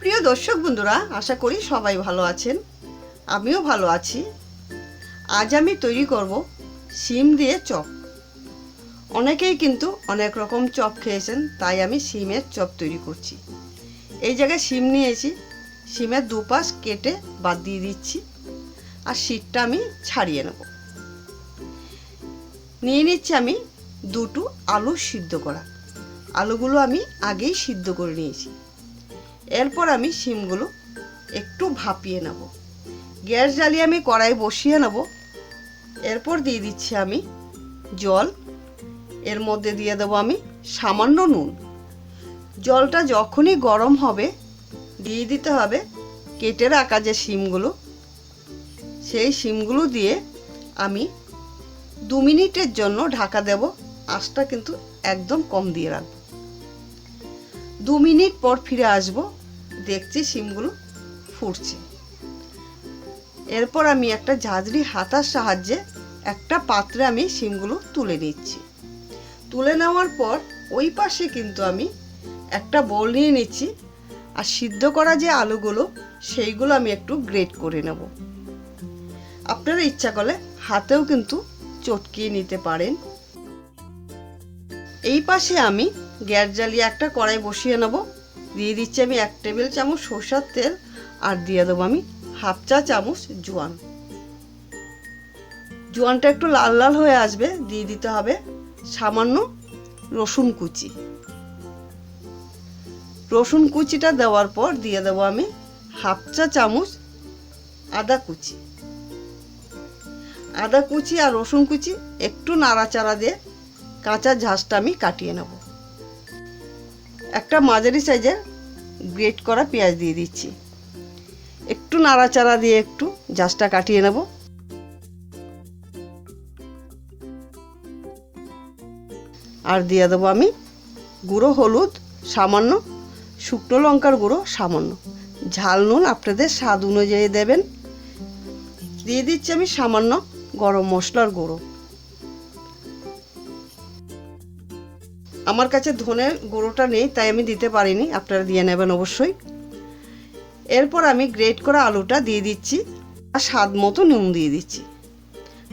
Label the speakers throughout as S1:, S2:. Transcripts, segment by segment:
S1: প্রিয় দর্শক বন্ধুরা, আশা করি সবাই ভালো আছেন। আমিও ভালো আছি। আজ আমি তৈরি করব শিম দিয়ে চপ। অনেকেই কিন্তু অনেক রকম চপ খেয়েছেন, তাই আমি শিমের চপ তৈরি করছি। এই জায়গায় শিম নিয়েছি, শিমের দুপাশ কেটে বাদ দিয়ে দিচ্ছি, আর শীতটা আমি ছাড়িয়ে নেব। নিয়ে নিচ্ছি আমি দুটো আলু সিদ্ধ করা। আলুগুলো আমি আগেই সিদ্ধ করে নিয়েছি। এরপর আমি শিমগুলো একটু ভাপিয়ে নেব। গ্যাস জ্বালিয়ে আমি কড়াই বসিয়ে নেব। এরপর দিয়ে দিচ্ছি আমি জল। এর মধ্যে দিয়ে দেবো আমি সামান্য নুন। জলটা যখনই গরম হবে দিয়ে দিতে হবে কেটে রাখা যে শিমগুলো, সেই শিমগুলো দিয়ে আমি 2 মিনিটের জন্য ঢাকা দেব। আঁচটা কিন্তু একদম কম দিয়ে রাখবো। 2 মিনিট পর ফিরে আসব, দেখছি শিমগুলো ফুটছে। এরপর আমি একটা ঝাঁঝরি হাতার সাহায্যে একটা পাত্রে আমি শিমগুলো তুলে নিচ্ছি। তুলে নেওয়ার পর ওই পাশে কিন্তু আমি একটা বোল নিয়ে নিচ্ছি, আর সিদ্ধ করা যে আলুগুলো সেইগুলো আমি একটু গ্রেট করে নেব। আপনারা ইচ্ছা করলে হাতেও কিন্তু চটকিয়ে নিতে পারেন। এই পাশে আমি গ্যাস জ্বালিয়ে একটা কড়াই বসিয়ে নেব। দিয়ে দিচ্ছি আমি 1 টেবিল চামচ সরষের তেল, আর দিয়ে দেবো আমি হাফ চা চামচ জোয়ান। জোয়ানটা একটু লাল লাল হয়ে আসবে, দিয়ে দিতে হবে সামান্য রসুন কুচি। রসুন কুচিটা দেওয়ার পর দিয়ে দেবো আমি হাফ চা চামচ আদা কুচি। আদা কুচি আর রসুন কুচি একটু নাড়াচাড়া দিয়ে কাঁচা ঝাঁসটা আমি কাটিয়ে নেব। একটা মাঝারি সাইজের গ্রেট করা পেঁয়াজ দিয়ে দিচ্ছি। একটু নাড়াচাড়া দিয়ে একটু ঝাঁসটা কাটিয়ে নেব। আর দিয়ে দেবো আমি গুঁড়ো হলুদ সামান্য, শুকনো লঙ্কার গুঁড়ো সামান্য, ঝাল নুন আপনাদের স্বাদ অনুযায়ী দেবেন। দিয়ে দিচ্ছি আমি সামান্য গরম মশলার গুঁড়ো। আমার কাছে ধনের গুঁড়োটা নেই, তাই আমি দিতে পারিনি, আপনারা দিয়ে নেবেন অবশ্যই। এরপর আমি গ্রেট করা আলুটা দিয়ে দিচ্ছি, আর স্বাদ মতো নুন দিয়ে দিচ্ছি।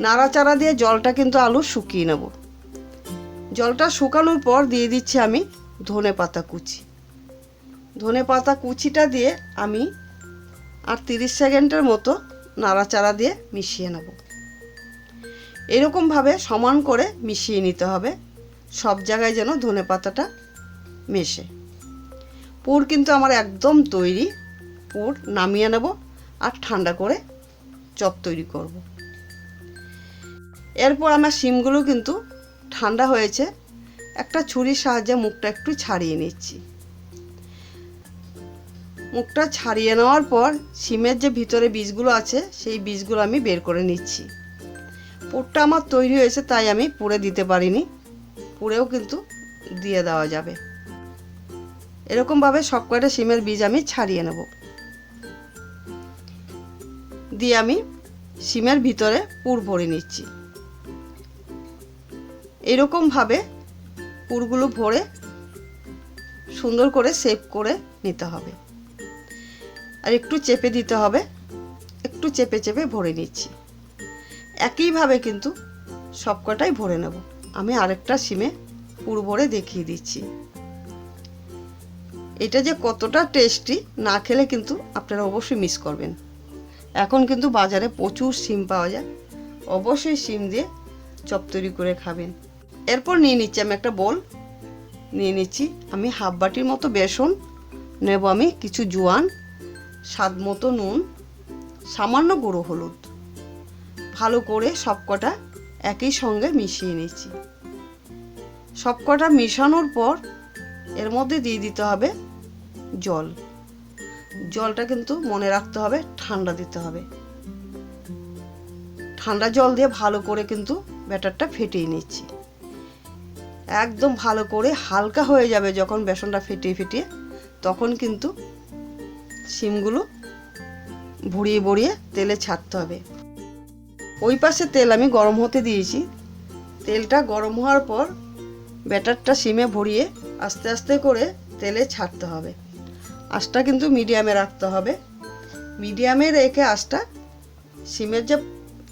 S1: নাড়াচাড়া দিয়ে জলটা কিন্তু আলু শুকিয়ে নেব। জলটা শুকানোর পর দিয়ে দিচ্ছি আমি ধনে পাতা কুচি। ধনে পাতা কুচিটা দিয়ে আমি আর 30 সেকেন্ডের মতো নাড়াচাড়া দিয়ে মিশিয়ে নেব। এরকমভাবে সমান করে মিশিয়ে নিতে হবে, সব জায়গায় যেন ধনে পাতাটা মেশে। পুর কিন্তু আমার একদম তৈরি। পুর নামিয়ে নেব আর ঠান্ডা করে চপ তৈরি করব। এরপর আমার শিমগুলো কিন্তু ঠান্ডা হয়েছে। একটা ছুরির সাহায্যে মুখটা একটু ছাড়িয়ে নিচ্ছি। মুখটা ছাড়িয়ে নেওয়ার পর শিমের যে ভিতরে বীজগুলো আছে সেই বীজগুলো আমি বের করে নিচ্ছি। পুরটা আমার তৈরি হয়েছে, তাই আমি পুরে দিতে পারিনি। পুরেও কিন্তু দিয়ে দেওয়া যাবে। এরকমভাবে সব কয়টা শিমের বীজ আমি ছাড়িয়ে নেব। দিয়ে আমি শিমের ভিতরে পুর ভরে নিচ্ছি। এরকমভাবে পুরগুলো ভরে সুন্দর করে শেপ করে নিতে হবে, আর একটু চেপে দিতে হবে। একটু চেপে চেপে ভরে নিচ্ছি। একইভাবে কিন্তু সবকটাই ভরে নেব। আমি আরেকটা শিমে পুর ভরে দেখিয়ে দিচ্ছি। এটা যে কতটা টেস্টি, না খেলে কিন্তু আপনারা অবশ্যই মিস করবেন। এখন কিন্তু বাজারে প্রচুর শিম পাওয়া যায়, অবশ্যই শিম দিয়ে চপ তৈরি করে খাবেন। এরপর নিয়ে নিচ্ছি আমি একটা বোল। নিয়ে নিচ্ছি আমি হাফ বাটির মতো বেসন নেব, আমি কিছু জোয়ান, স্বাদ মতো নুন, সামান্য গুঁড়ো হলুদ। ভালো করে সবকটা একই সঙ্গে মিশিয়ে নিচ্ছি। সবকটা মেশানোর পর এর মধ্যে দিয়ে দিতে হবে জল। জলটা কিন্তু মনে রাখতে হবে ঠান্ডা দিতে হবে। ঠান্ডা জল দিয়ে ভালো করে কিন্তু ব্যাটারটা ফেটিয়ে নিচ্ছি। একদম ভালো করে হালকা হয়ে যাবে যখন বেসনটা ফেটিয়ে ফেটিয়ে, তখন কিন্তু শিমগুলো ভরিয়ে ভরিয়ে তেলে ছাড়তে হবে। ওই পাশে তেল আমি গরম হতে দিয়েছি। তেলটা গরম হওয়ার পর ব্যাটারটা শিমে ভরিয়ে আস্তে আস্তে করে তেলে ছাড়তে হবে। আঁচটা কিন্তু মিডিয়ামে রাখতে হবে। মিডিয়ামে রেখে আঁচটা শিমের যে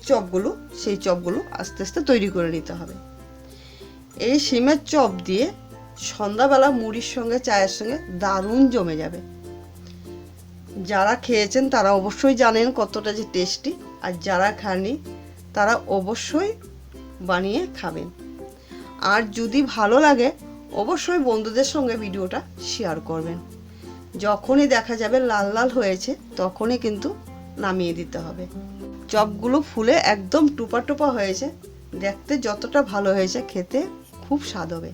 S1: চপগুলো সেই চপগুলো আস্তে আস্তে তৈরি করে নিতে হবে। এই শিমের চপ দিয়ে সন্ধ্যাবেলা মুড়ির সঙ্গে চায়ের সঙ্গে দারুণ জমে যাবে। যারা খেয়েছেন তারা অবশ্যই জানেন কতটা যে টেস্টি, আর যারা খাননি তারা অবশ্যই বানিয়ে খাবেন। আর যদি ভালো লাগে অবশ্যই বন্ধুদের সঙ্গে ভিডিওটা শেয়ার করবেন। যখনই দেখা যাবে লাল লাল হয়েছে তখনই কিন্তু নামিয়ে দিতে হবে। চপগুলো ফুলে একদম টুপা টুপা হয়েছে, দেখতে যতটা ভালো হয়েছে খেতে খুব স্বাদ হবে।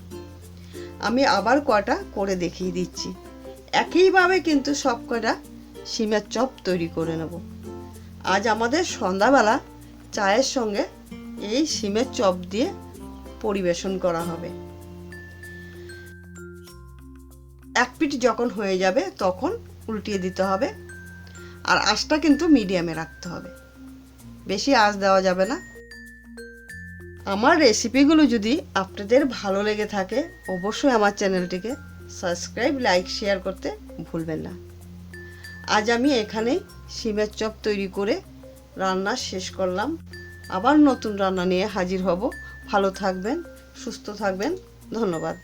S1: আমি আবার কটা করে দেখিয়ে দিচ্ছি। একইভাবে কিন্তু সব কটা শিমের চপ তৈরি করে নেব। আজ আমাদের সন্ধ্যাবেলা চায়ের সঙ্গে এই শিমের চপ দিয়ে পরিবেশন করা হবে। এক পিঠ যখন হয়ে যাবে তখন উল্টিয়ে দিতে হবে, আর আঁচটা কিন্তু মিডিয়ামে রাখতে হবে, বেশি আঁচ দেওয়া যাবে না। আমার রেসিপিগুলো যদি আপনাদের ভালো লেগে থাকে অবশ্যই আমার চ্যানেলটিকে সাবস্ক্রাইব, লাইক, শেয়ার করতে ভুলবেন না। আজ আমি এখানেই শিমের চপ তৈরি করে রান্না শেষ করলাম। আবার নতুন রান্না নিয়ে হাজির হব। ভালো থাকবেন, সুস্থ থাকবেন। ধন্যবাদ।